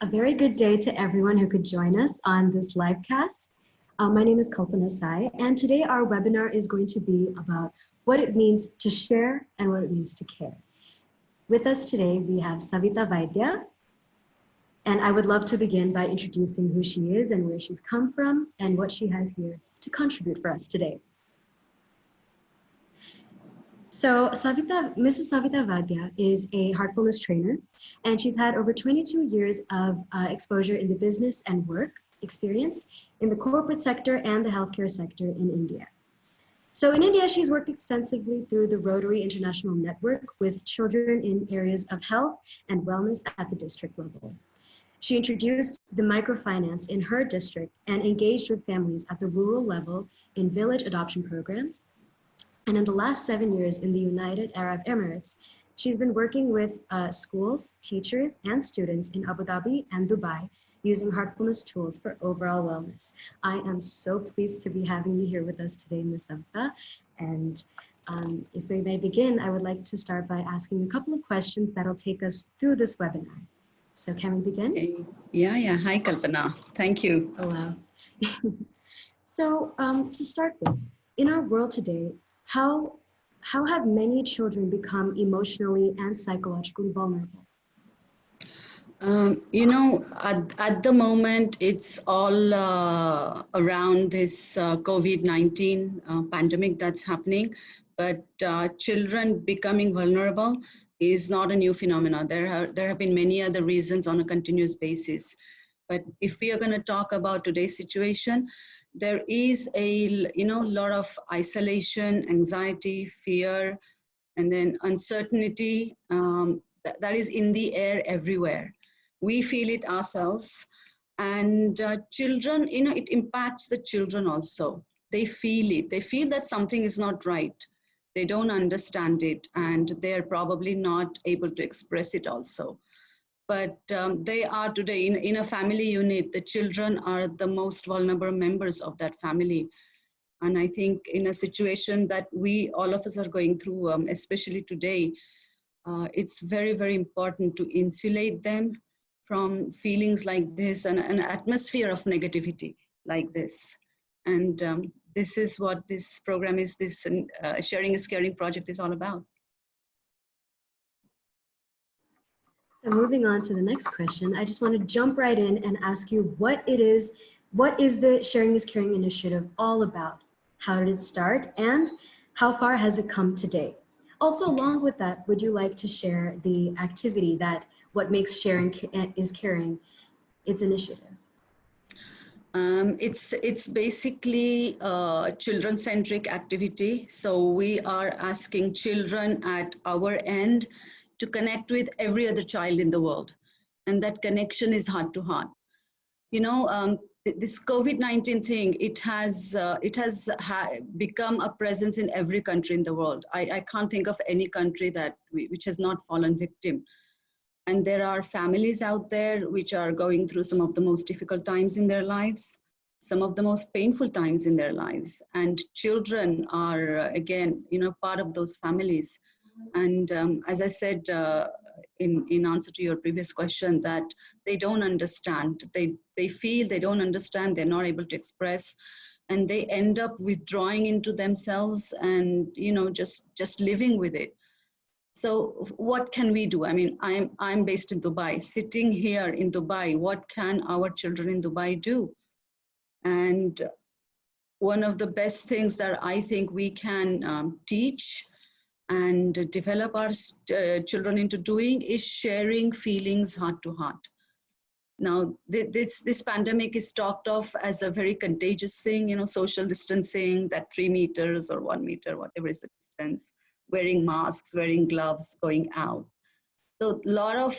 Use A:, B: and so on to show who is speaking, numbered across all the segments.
A: A very good day to everyone who could join us on this live cast. My name is Kalpana Sai, and today our webinar is going to be about what it means to share and what it means to care. With us today, we have Savita Vaidya, and I would love to begin by introducing who she is and where she's come from and what she has here to contribute for us today. So Mrs. Savita Vaidya is a heartfulness trainer, and she's had over 22 years of exposure in the business and work experience in the corporate sector and the healthcare sector in India. So in India, she's worked extensively through the Rotary International Network with children in areas of health and wellness at the district level. She introduced the microfinance in her district and engaged with families at the rural level in village adoption programs. And in the last 7 years in the United Arab Emirates, she's been working with schools, teachers, and students in Abu Dhabi and Dubai using heartfulness tools for overall wellness. I am so pleased to be having you here with us today, Ms. Savita. And if we may begin, I would like to start by asking a couple of questions that'll take us through this webinar. So can we begin?
B: Hey. Yeah. Hi, Kalpana. Thank you.
A: Hello. So to start with, in our world today, how have many children become emotionally and psychologically vulnerable?
B: At the moment, it's all around this COVID-19 pandemic that's happening. But children becoming vulnerable is not a new phenomenon. There have been many other reasons on a continuous basis. But if we are going to talk about today's situation, there is a lot of isolation, anxiety, fear, and then uncertainty that is in the air everywhere. We feel it ourselves, and children, it impacts the children also. They feel it. They feel that something is not right. They don't understand it, and they're probably not able to express it also. But they are today in a family unit. The children are the most vulnerable members of that family. And I think in a situation that all of us are going through, especially today, it's very, very important to insulate them from feelings like this and an atmosphere of negativity like this. And this is what this program is, this Sharing is Caring project is all about.
A: So moving on to the next question, I just want to jump right in and ask you what is the Sharing is Caring initiative all about? How did it start, and how far has it come today? Also, along with that, would you like to share the activity what makes Sharing is Caring its initiative?
B: It's basically a children-centric activity. So we are asking children at our end to connect with every other child in the world. And that connection is heart to heart. This COVID-19 thing, it has become a presence in every country in the world. I can't think of any country which has not fallen victim. And there are families out there which are going through some of the most difficult times in their lives, some of the most painful times in their lives. And children are, again, part of those families. And as I said in answer to your previous question, that they don't understand. They feel they don't understand, they're not able to express, and they end up withdrawing into themselves and, just living with it. So what can we do? I mean, I'm based in Dubai. Sitting here in Dubai, what can our children in Dubai do? And one of the best things that I think we can teach and develop our children into doing is sharing feelings heart to heart. Now, this pandemic is talked of as a very contagious thing, social distancing, that 3 meters or 1 meter, whatever is the distance, wearing masks, wearing gloves, going out. So a lot of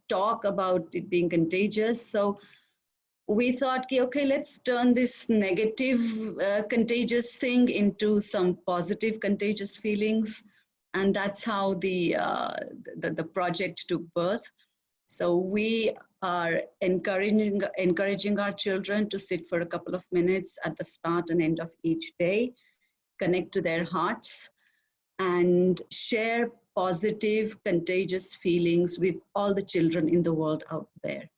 B: talk about it being contagious. So we thought, okay, let's turn this negative contagious thing into some positive contagious feelings. And that's how the project took birth. So we are encouraging our children to sit for a couple of minutes at the start and end of each day, connect to their hearts, and share positive, contagious feelings with all the children in the world out there.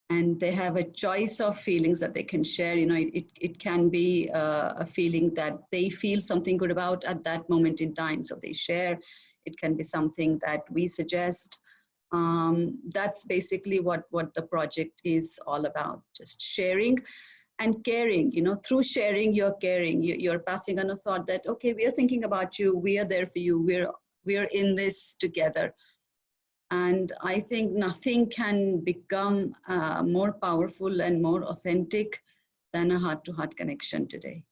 B: and they have a choice of feelings that they can share. You know, it can be a feeling that they feel something good about at that moment in time, so they share. It can be something that we suggest. That's basically what the project is all about, just sharing and caring. You know, through sharing, you're caring. You're passing on a thought that, okay, we are thinking about you, we are there for you, we're in this together. And I think nothing can become more powerful and more authentic than a heart-to-heart connection today.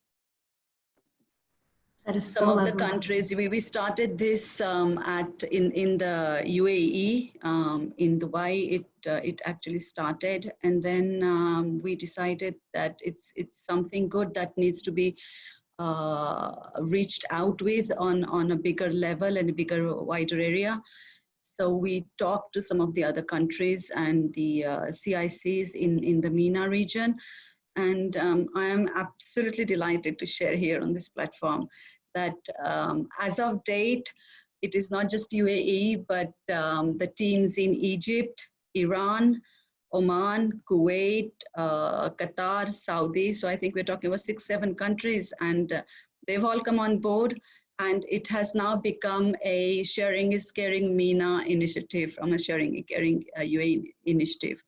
A: That is so
B: Some of the
A: lovely.
B: countries, we started this in the UAE, in Dubai, it actually started. And then we decided that it's something good that needs to be reached out with on a bigger level and a bigger, wider area. So we talked to some of the other countries and the CICs in the MENA region. And I am absolutely delighted to share here on this platform that as of date, it is not just UAE, but the teams in Egypt, Iran, Oman, Kuwait, Qatar, Saudi. So I think we're talking about 6, 7 countries, and they've all come on board. And it has now become a Sharing is Caring MENA initiative from a Sharing is Caring UAE initiative.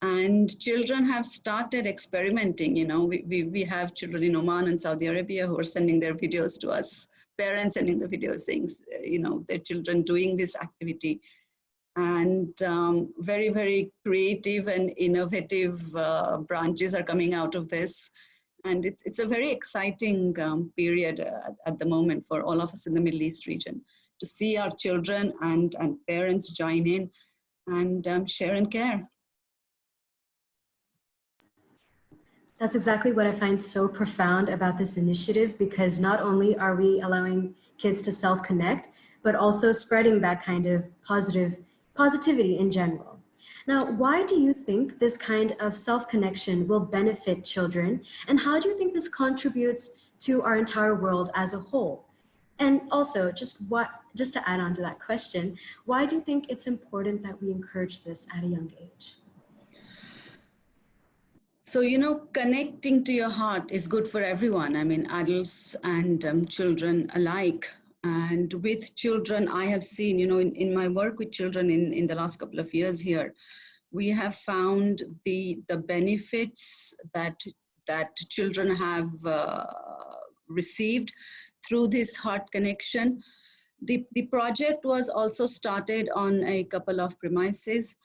B: And children have started experimenting. You know, we have children in Oman and Saudi Arabia who are sending their videos to us, parents sending the videos saying, you know, their children doing this activity. And very, very creative and innovative branches are coming out of this. And it's a very exciting period at the moment for all of us in the Middle East region to see our children and parents join in and share and care.
A: That's exactly what I find so profound about this initiative, because not only are we allowing kids to self-connect, but also spreading that kind of positivity in general. Now, why do you think this kind of self-connection will benefit children? And how do you think this contributes to our entire world as a whole? And also, just to add on to that question, why do you think it's important that we encourage this at a young age?
B: So, you know, connecting to your heart is good for everyone. I mean, adults and children alike. And with children, I have seen, you know, in my work with children in the last couple of years here, we have found the benefits that children have received through this heart connection. The project was also started on a couple of premises.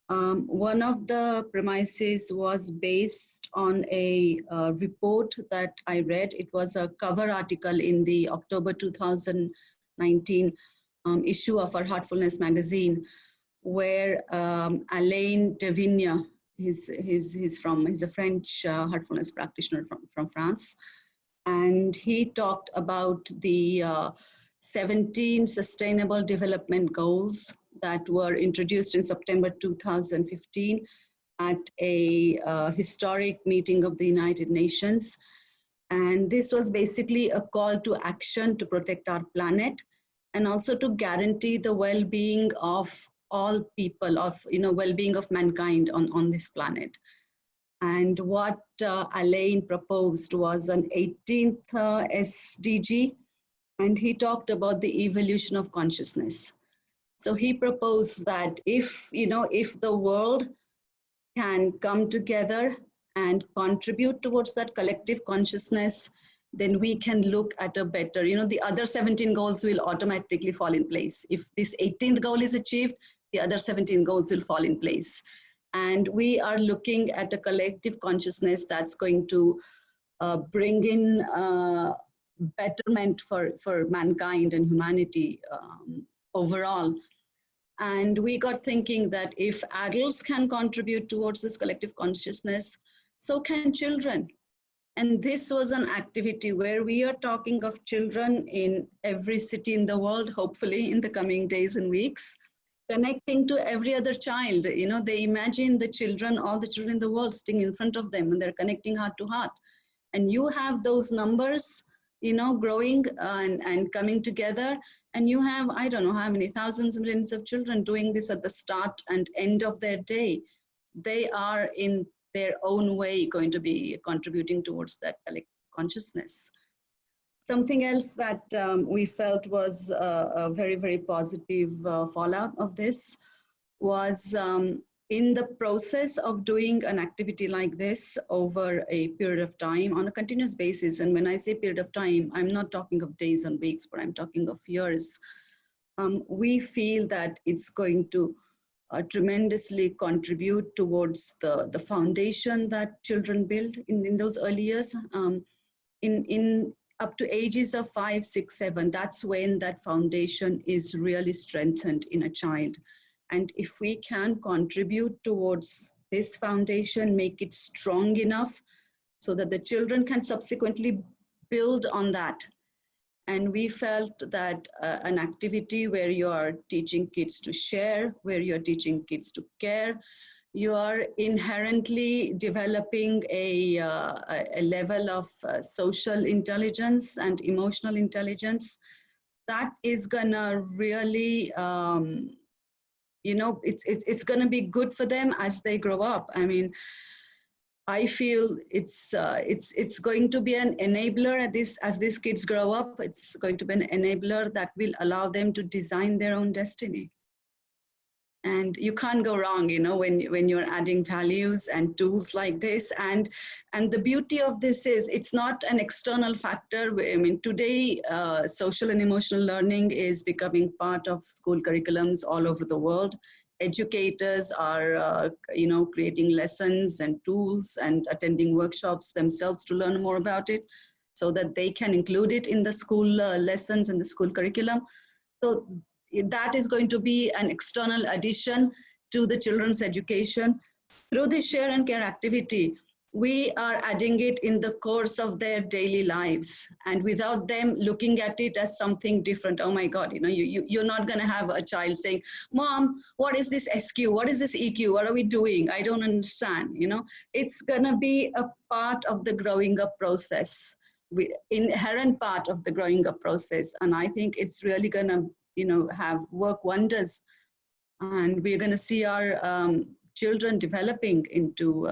B: One of the premises was based on a report that I read. It was a cover article in the October 2019 issue of our Heartfulness magazine, where Alain de Vignes, he's a French heartfulness practitioner from France, and he talked about the 17 Sustainable Development Goals that were introduced in September 2015 at a historic meeting of the United Nations. And this was basically a call to action to protect our planet and also to guarantee the well-being of all people, of, you know, well-being of mankind on this planet. And what Alain proposed was an 18th SDG, and he talked about the evolution of consciousness. So he proposed that if the world can come together and contribute towards that collective consciousness, then we can look at a better, you know, the other 17 goals will automatically fall in place. If this 18th goal is achieved, the other 17 goals will fall in place. And we are looking at a collective consciousness that's going to bring in betterment for mankind and humanity overall. And we got thinking that if adults can contribute towards this collective consciousness, so can children. And this was an activity where we are talking of children in every city in the world, hopefully in the coming days and weeks, connecting to every other child. You know, they imagine the children, all the children in the world sitting in front of them, and they're connecting heart to heart. And you have those numbers, you know, growing and coming together. And you have, I don't know how many thousands, millions of children doing this at the start and end of their day. they are in their own way going to be contributing towards that collective consciousness. Something else that we felt was a very, very positive fallout of this was in the process of doing an activity like this over a period of time on a continuous basis. And when I say period of time, I'm not talking of days and weeks, but I'm talking of years. We feel that it's going to tremendously contribute towards the foundation that children build in those early years. In up to ages of 5, 6, 7, that's when that foundation is really strengthened in a child. And if we can contribute towards this foundation, make it strong enough so that the children can subsequently build on that. And we felt that an activity where you are teaching kids to share, where you're teaching kids to care, you are inherently developing a level of social intelligence and emotional intelligence that is gonna really, you know, it's gonna be good for them as they grow up. I mean, I feel it's going to be an enabler as these kids grow up. It's going to be an enabler that will allow them to design their own destiny. And you can't go wrong, you know, when you're adding values and tools like this. And the beauty of this is it's not an external factor. I mean, today, social and emotional learning is becoming part of school curriculums all over the world. Educators are, you know, creating lessons and tools and attending workshops themselves to learn more about it so that they can include it in the school lessons and the school curriculum. So that is going to be an external addition to the children's education. Through this share and care activity, we are adding it in the course of their daily lives, and without them looking at it as something different. Oh my God, you know, you're not going to have a child saying, Mom, what is this SQ? What is this EQ? What are we doing? I don't understand. You know, it's going to be a part of the growing up process, inherent part of the growing up process. And I think it's really going to, you know, work wonders. And we're going to see our children developing into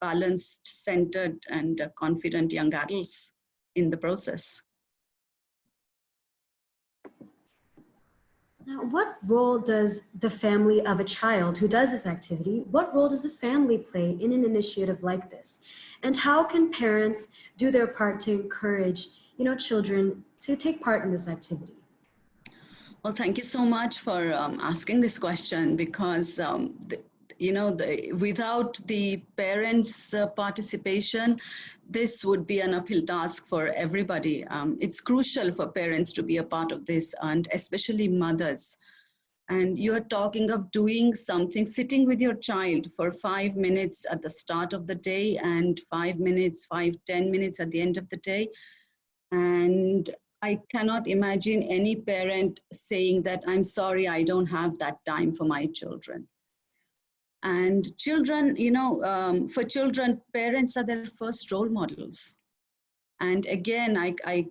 B: balanced, centered, and confident young adults in the process.
A: Now, what role does the family of a child who does this activity, what role does the family play in an initiative like this? And how can parents do their part to encourage, you know, children to take part in this activity?
B: Well, thank you so much for asking this question, because you know, without the parents' participation, this would be an uphill task for everybody. It's crucial for parents to be a part of this, and especially mothers. And you're talking of doing something, sitting with your child for 5 minutes at the start of the day and 5 minutes, 10 minutes at the end of the day. And I cannot imagine any parent saying that, I'm sorry, I don't have that time for my children. And children, you know, for children, parents are their first role models. And again,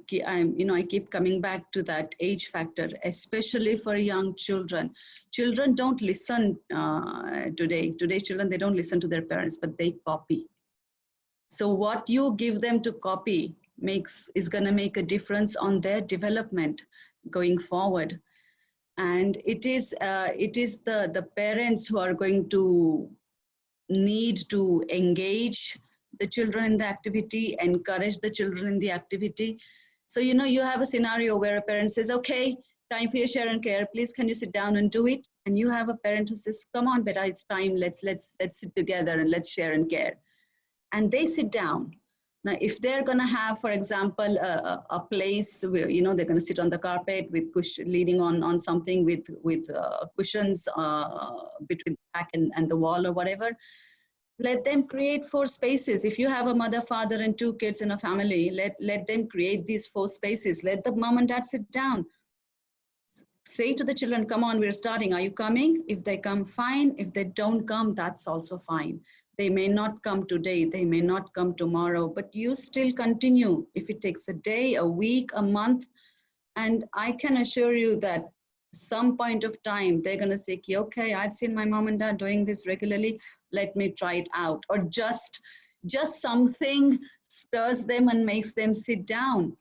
B: you know, I keep coming back to that age factor, especially for young children. Children don't listen today. Today's children, they don't listen to their parents, but they copy. So what you give them to copy is going to make a difference on their development going forward. And it is the parents who are going to need to engage the children in the activity, encourage the children in the activity. So, you know, you have a scenario where a parent says, okay, time for your share and care, please can you sit down and do it? And you have a parent who says, come on, beta, it's time, let's sit together and let's share and care. And they sit down. Now, if they're going to have, for example, a place where, you know, they're going to sit on the carpet with leaning on something with cushions between the back and the wall or whatever, let them create 4 spaces. If you have a mother, father, and 2 kids in a family, let them create these 4 spaces. Let the mom and dad sit down. Say to the children, come on, we're starting. Are you coming? If they come, fine. If they don't come, that's also fine. They may not come today, they may not come tomorrow, but you still continue. If it takes a day, a week, a month, and I can assure you that some point of time, they're going to say, okay, I've seen my mom and dad doing this regularly. Let me try it out. Or just something stirs them and makes them sit down.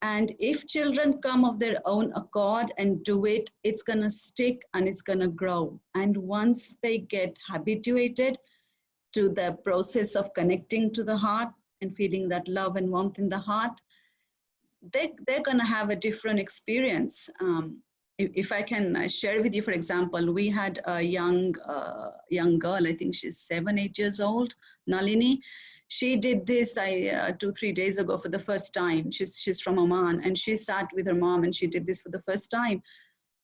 B: And if children come of their own accord and do it, it's going to stick and it's going to grow. And once they get habituated to the process of connecting to the heart and feeling that love and warmth in the heart, they're going to have a different experience. If I can share with you, for example, we had a young girl, I think she's 7, 8 years old, Nalini. She did this 2-3 days ago for the first time. She's from Oman, and she sat with her mom and she did this for the first time.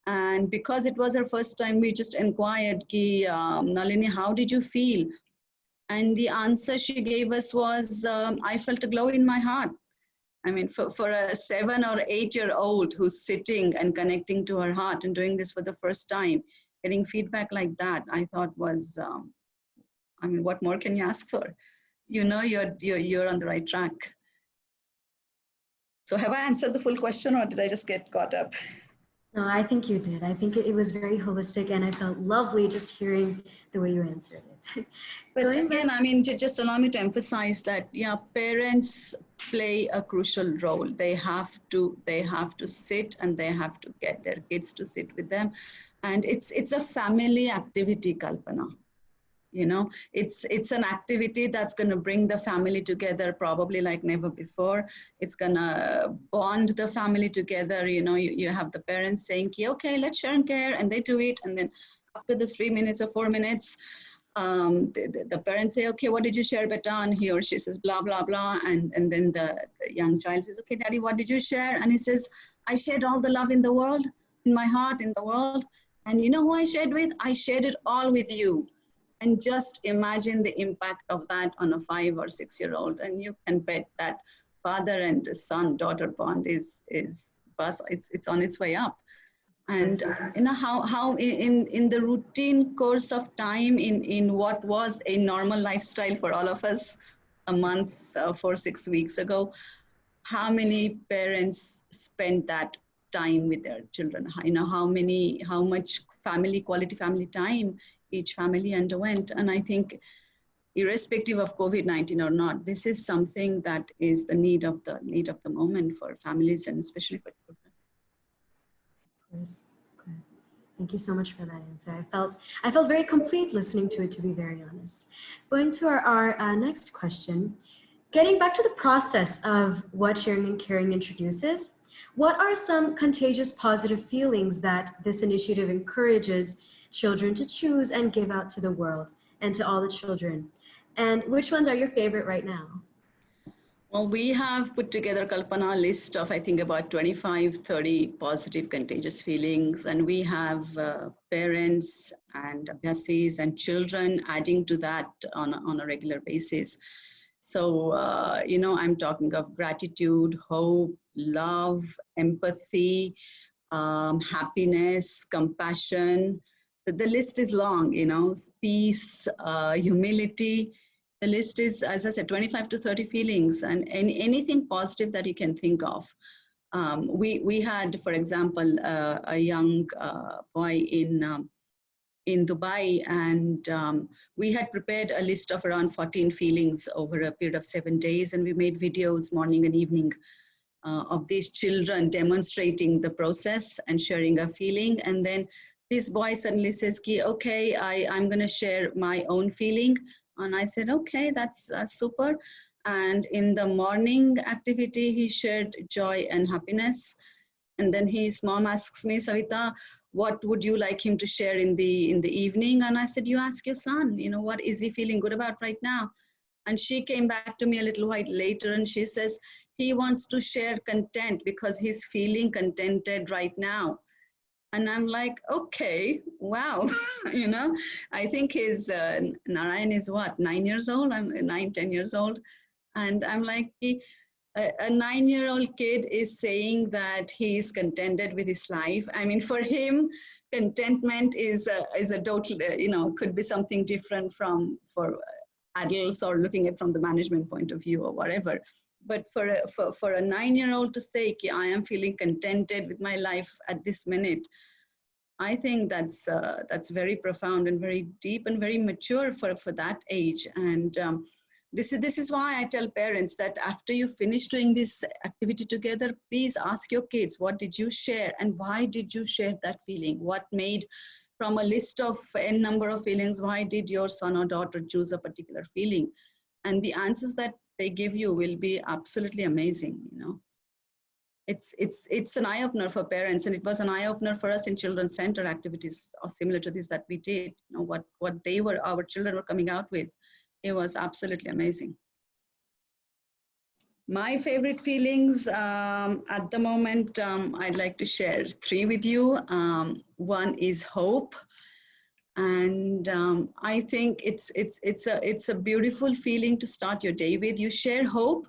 B: And because it was her first time, we just inquired, Nalini, how did you feel? And the answer she gave us was, I felt a glow in my heart. I mean, for a 7 or 8 year old who's sitting and connecting to her heart and doing this for the first time, getting feedback like that, I thought was, I mean, what more can you ask for? You know, you're on the right track. So have I answered the full question, or did I just get caught up?
A: No, I think you did. I think it was very holistic, and I felt lovely just hearing the way you answered it.
B: But again, I mean, just allow me to emphasize that, yeah, parents play a crucial role. They have to sit and they have to get their kids to sit with them. And it's a family activity, Kalpana. You know, it's an activity that's going to bring the family together probably like never before. It's going to bond the family together. You know, you have the parents saying, okay, let's share and care, and they do it. And then after the 3 minutes or 4 minutes, the parents say, okay, what did you share, beta? And he or she says, blah, blah, blah. And then the young child says, okay, daddy, what did you share? And he says, I shared all the love in the world, in my heart, in the world. And you know who I shared with? I shared it all with you. And just imagine the impact of that on a 5 or 6 year old. And you can bet that father and son-daughter bond is it's on its way up. And you know how in the routine course of time, in what was a normal lifestyle for all of us a month, 4-6 weeks ago, how many parents spent that time with their children? You know, how much quality family time each family underwent. And I think irrespective of COVID-19 or not, this is something that is the need of the moment for families, and especially for children.
A: Thank you so much for that answer. I felt very complete listening to it, to be very honest. Going to our next question, getting back to the process of what sharing and caring introduces, what are some contagious positive feelings that this initiative encourages children to choose and give out to the world and to all the children? And which ones are your favorite right now?
B: Well, we have put together, Kalpana, a list of, I think, about 25-30 positive contagious feelings. And we have parents and abhyasis and children adding to that on a regular basis. So, you know, I'm talking of gratitude, hope, love, empathy, happiness, compassion. The list is long, you know, peace, humility. The list is, as I said, 25 to 30 feelings, and anything positive that you can think of. We had, for example, a young boy in Dubai, and we had prepared a list of around 14 feelings over a period of 7 days, and we made videos morning and evening of these children demonstrating the process and sharing a feeling. And then this boy suddenly says, okay, I'm going to share my own feeling. And I said, okay, that's super. And in the morning activity, he shared joy and happiness. And then his mom asks me, Savita, what would you like him to share in the evening? And I said, you ask your son, you know, what is he feeling good about right now? And she came back to me a little while later and she says, he wants to share content because he's feeling contented right now. And I'm like, okay, wow. You know, I think his Narayan is what, 9 years old? I'm 9, 10 years old. And I'm like, a 9-year-old kid is saying that he is contented with his life. I mean, for him, contentment is a total, you know, could be something different for adults or looking at from the management point of view or whatever. But for a 9-year-old to say, I am feeling contented with my life at this minute, I think that's very profound and very deep and very mature for that age. And this is why I tell parents that after you finish doing this activity together, please ask your kids, what did you share and why did you share that feeling? What made, from a list of n number of feelings, why did your son or daughter choose a particular feeling? And the answers that they give you will be absolutely amazing, you know. It's an eye-opener for parents, and it was an eye-opener for us in children's center activities or similar to this that we did. You know, what they were, our children were coming out with. It was absolutely amazing. My favorite feelings at the moment, I'd like to share 3 with you. One is hope. And I think it's a beautiful feeling to start your day with. You share hope,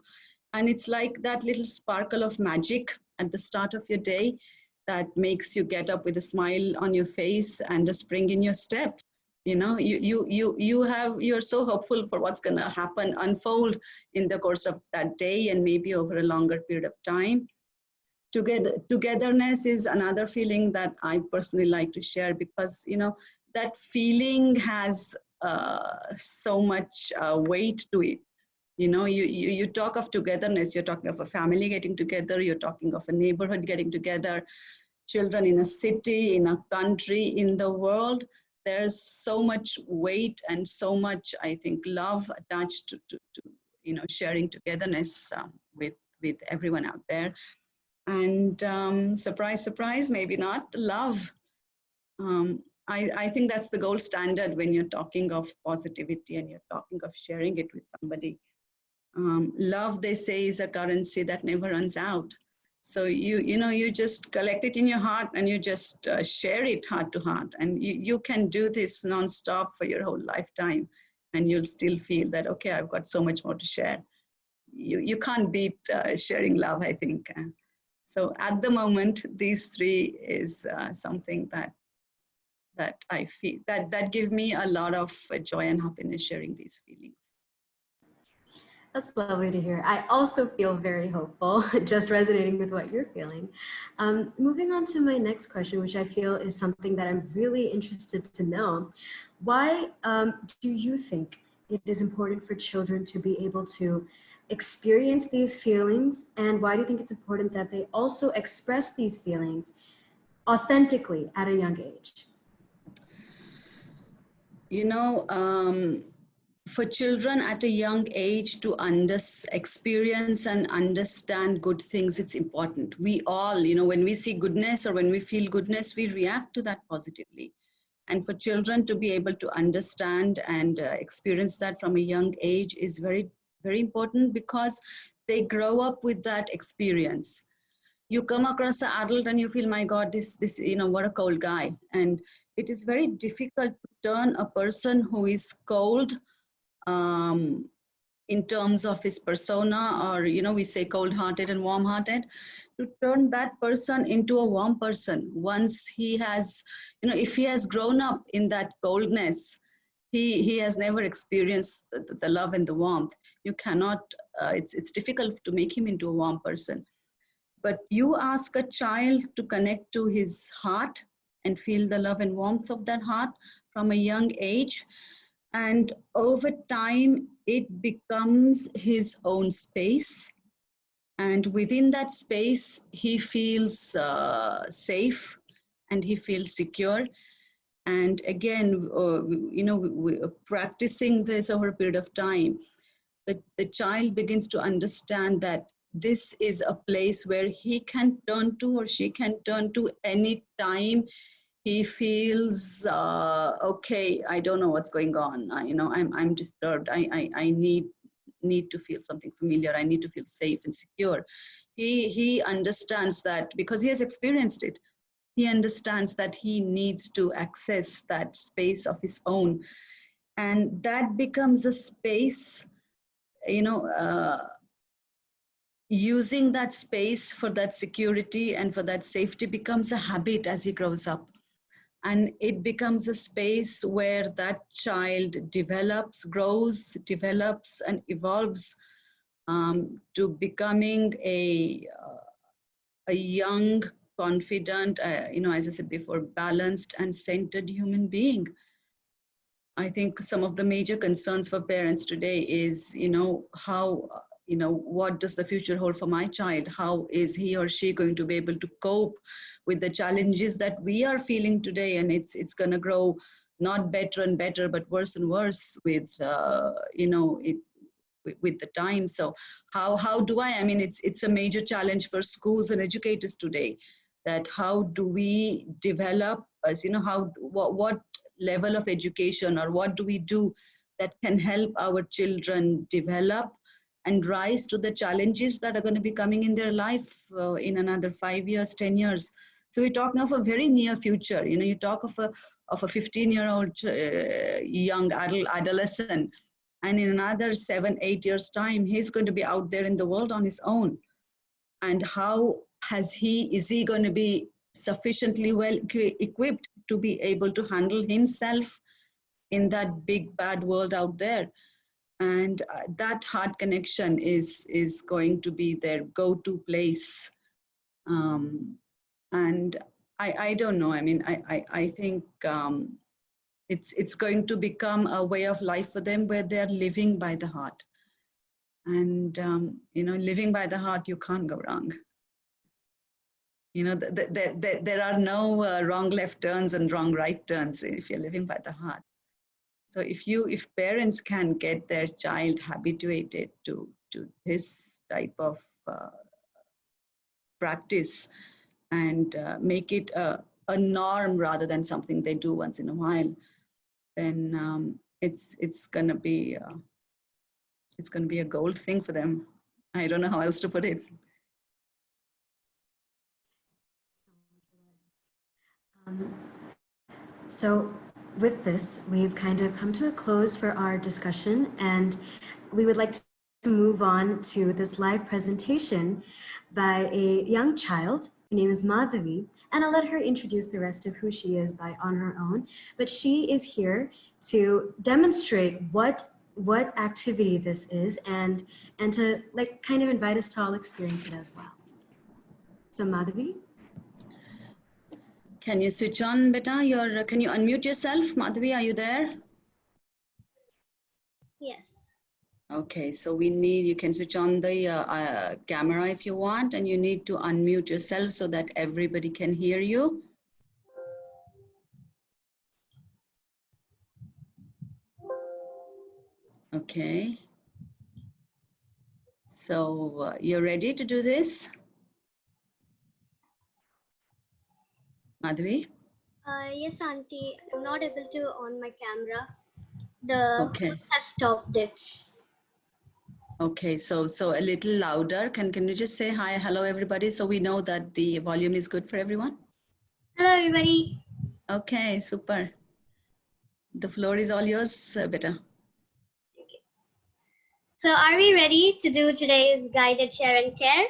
B: and it's like that little sparkle of magic at the start of your day that makes you get up with a smile on your face and a spring in your step. You know, you're so hopeful for what's going to happen, unfold in the course of that day and maybe over a longer period of time. Togetherness is another feeling that I personally like to share, because, you know, that feeling has so much weight to it. You know, you talk of togetherness, you're talking of a family getting together, you're talking of a neighborhood getting together, children in a city, in a country, in the world. There's so much weight and so much, I think, love attached to you know, sharing togetherness with everyone out there. And surprise, surprise, maybe not, love. I think that's the gold standard when you're talking of positivity and you're talking of sharing it with somebody. Love, they say, is a currency that never runs out. So you know, you just collect it in your heart and you just share it heart to heart. And you can do this nonstop for your whole lifetime. And you'll still feel that, okay, I've got so much more to share. You can't beat sharing love, I think. So at the moment, these 3 is something that I feel, that give me a lot of joy and happiness sharing these feelings.
A: That's lovely to hear. I also feel very hopeful, just resonating with what you're feeling. Moving on to my next question, which I feel is something that I'm really interested to know. Why do you think it is important for children to be able to experience these feelings? And why do you think it's important that they also express these feelings authentically at a young age?
B: You know, for children at a young age to experience and understand good things, it's important. We all, you know, when we see goodness or when we feel goodness, we react to that positively. And for children to be able to understand and experience that from a young age is very, very important, because they grow up with that experience. You come across an adult and you feel, my God, this, you know, what a cold guy. And it is very difficult to turn a person who is cold in terms of his persona, or, you know, we say cold-hearted and warm-hearted, to turn that person into a warm person once he has, you know, if he has grown up in that coldness, he has never experienced the love and the warmth. You cannot, it's difficult to make him into a warm person. But you ask a child to connect to his heart and feel the love and warmth of that heart from a young age, and over time, it becomes his own space. And within that space, he feels safe and he feels secure. And again, you know, practicing this over a period of time, the child begins to understand that this is a place where he can turn to, or she can turn to, any time he feels okay, I don't know what's going on, you know, I'm disturbed, I need to feel something familiar, I need to feel safe and secure. He understands that because he has experienced it. He understands that he needs to access that space of his own, and that becomes a space, you know, using that space for that security and for that safety becomes a habit as he grows up. And it becomes a space where that child develops, grows, develops, and evolves to becoming a young confident, as I said before, balanced and centered human being. I think some of the major concerns for parents today is, how, what does the future hold for my child? How is he or she going to be able to cope with the challenges that we are feeling today? And it's going to grow not better and better, but worse and worse with, with the time. So how do I mean, it's a major challenge for schools and educators today, that how do we develop, as what level of education, or what do we do that can help our children develop and rise to the challenges that are going to be coming in their life in another 5 years, 10 years. So we're talking of a very near future. You talk of a 15-year-old young adolescent, and in another 7, 8 years time, he's going to be out there in the world on his own. And how is he going to be sufficiently well equipped to be able to handle himself in that big bad world out there? And that heart connection is going to be their go-to place. And I don't know, I mean, I think it's going to become a way of life for them, where they're living by the heart. And living by the heart, you can't go wrong. There are no wrong left turns and wrong right turns if you're living by the heart. So if parents can get their child habituated to this type of practice, and make it a norm rather than something they do once in a while, then it's gonna be a gold thing for them. I don't know how else to put it.
A: So with this, we've kind of come to a close for our discussion, and we would like to move on to this live presentation by a young child. Her name is Madhavi, and I'll let her introduce the rest of who she is on her own. But she is here to demonstrate what activity this is, and to kind of invite us to all experience it as well. So Madhavi.
B: Can you switch on, beta? Can you unmute yourself? Madhavi, are you there?
C: Yes.
B: Okay, so you can switch on the camera if you want, and you need to unmute yourself so that everybody can hear you. Okay. So you're ready to do this? Madhavi?
C: Yes, Auntie. I'm not able to on my camera. The
B: Okay.
C: host has stopped it.
B: Okay, so a little louder. Can you just say hi, hello, everybody, so we know that the volume is good for everyone?
C: Hello, everybody.
B: Okay, super. The floor is all yours, beta.
C: Okay. So are we ready to do today's guided share and care?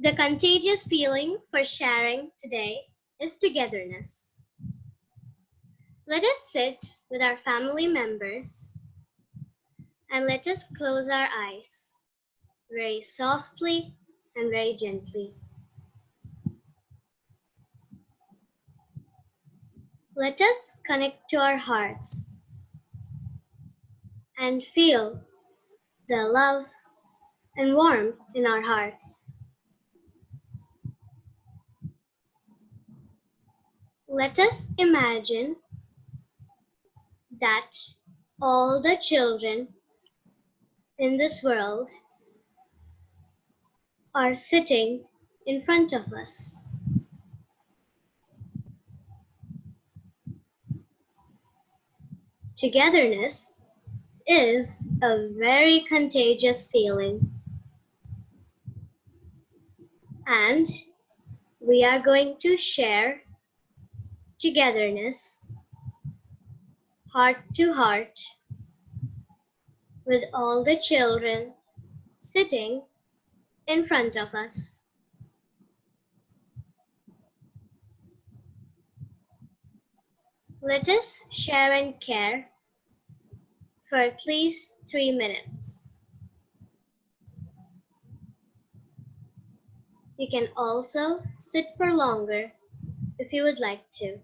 C: The contagious feeling for sharing today is togetherness. Let us sit with our family members and let us close our eyes very softly and very gently. Let us connect to our hearts and feel the love and warmth in our hearts. Let us imagine that all the children in this world are sitting in front of us. Togetherness is a very contagious feeling, and we are going to share togetherness heart to heart with all the children sitting in front of us. Let us share and care for at least 3 minutes. You can also sit for longer if you would like to.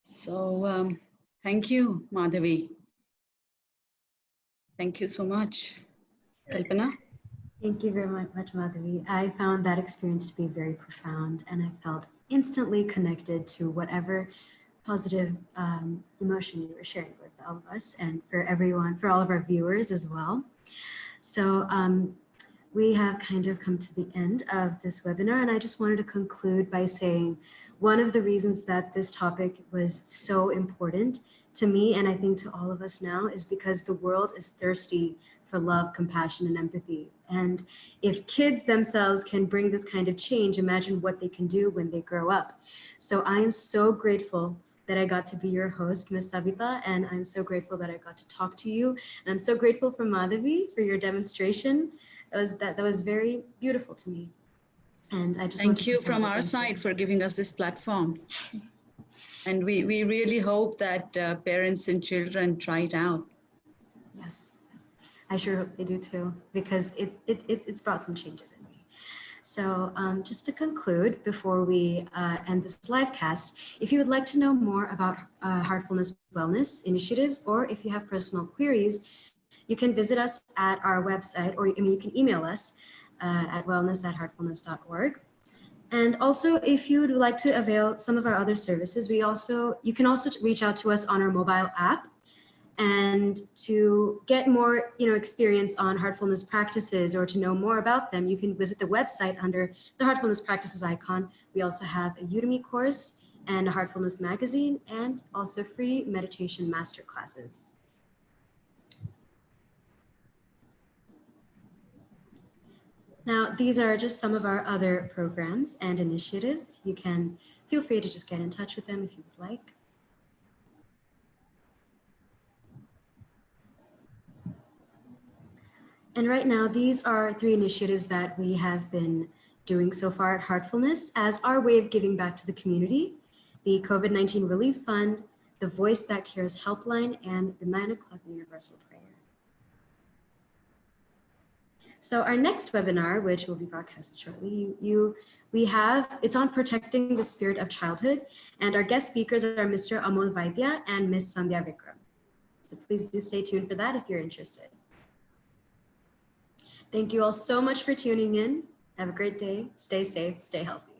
B: So thank you, Madhavi. Thank you so much. Kalpana?
A: Thank you very much, Madhavi. I found that experience to be very profound, and I felt instantly connected to whatever positive emotion you were sharing with all of us, and for everyone, for all of our viewers as well. So we have kind of come to the end of this webinar, and I just wanted to conclude by saying one of the reasons that this topic was so important to me, and I think to all of us now, is because the world is thirsty for love, compassion, and empathy. And if kids themselves can bring this kind of change, imagine what they can do when they grow up. So I am so grateful that I got to be your host, Ms. Savita, and I'm so grateful that I got to talk to you. And I'm so grateful for Madhavi for your demonstration. That was very beautiful to me. And I just want
B: Thank
A: to
B: you from
A: confirm
B: our
A: that.
B: side for giving us this platform. And we really hope that parents and children try it out.
A: Yes, I sure hope they do too, because it's brought some changes in me. So just to conclude, before we end this live cast, if you would like to know more about Heartfulness Wellness initiatives, or if you have personal queries, you can visit us at our website, or you can email us at wellness@heartfulness.org. And also, if you would like to avail some of our other services, you can also reach out to us on our mobile app. And to get more experience on heartfulness practices, or to know more about them, you can visit the website under the Heartfulness Practices icon. We also have a Udemy course and a Heartfulness magazine, and also free meditation masterclasses. Now, these are just some of our other programs and initiatives. You can feel free to just get in touch with them if you would like. And right now, these are 3 initiatives that we have been doing so far at Heartfulness as our way of giving back to the community: the COVID-19 Relief Fund, the Voice That Cares Helpline, and the 9 o'clock Universal Prayer. So our next webinar, which will be broadcasted shortly, it's on protecting the spirit of childhood, and our guest speakers are Mr. Amol Vaidya and Ms. Sandhya Vikram. So please do stay tuned for that if you're interested. Thank you all so much for tuning in. Have a great day. Stay safe, stay healthy.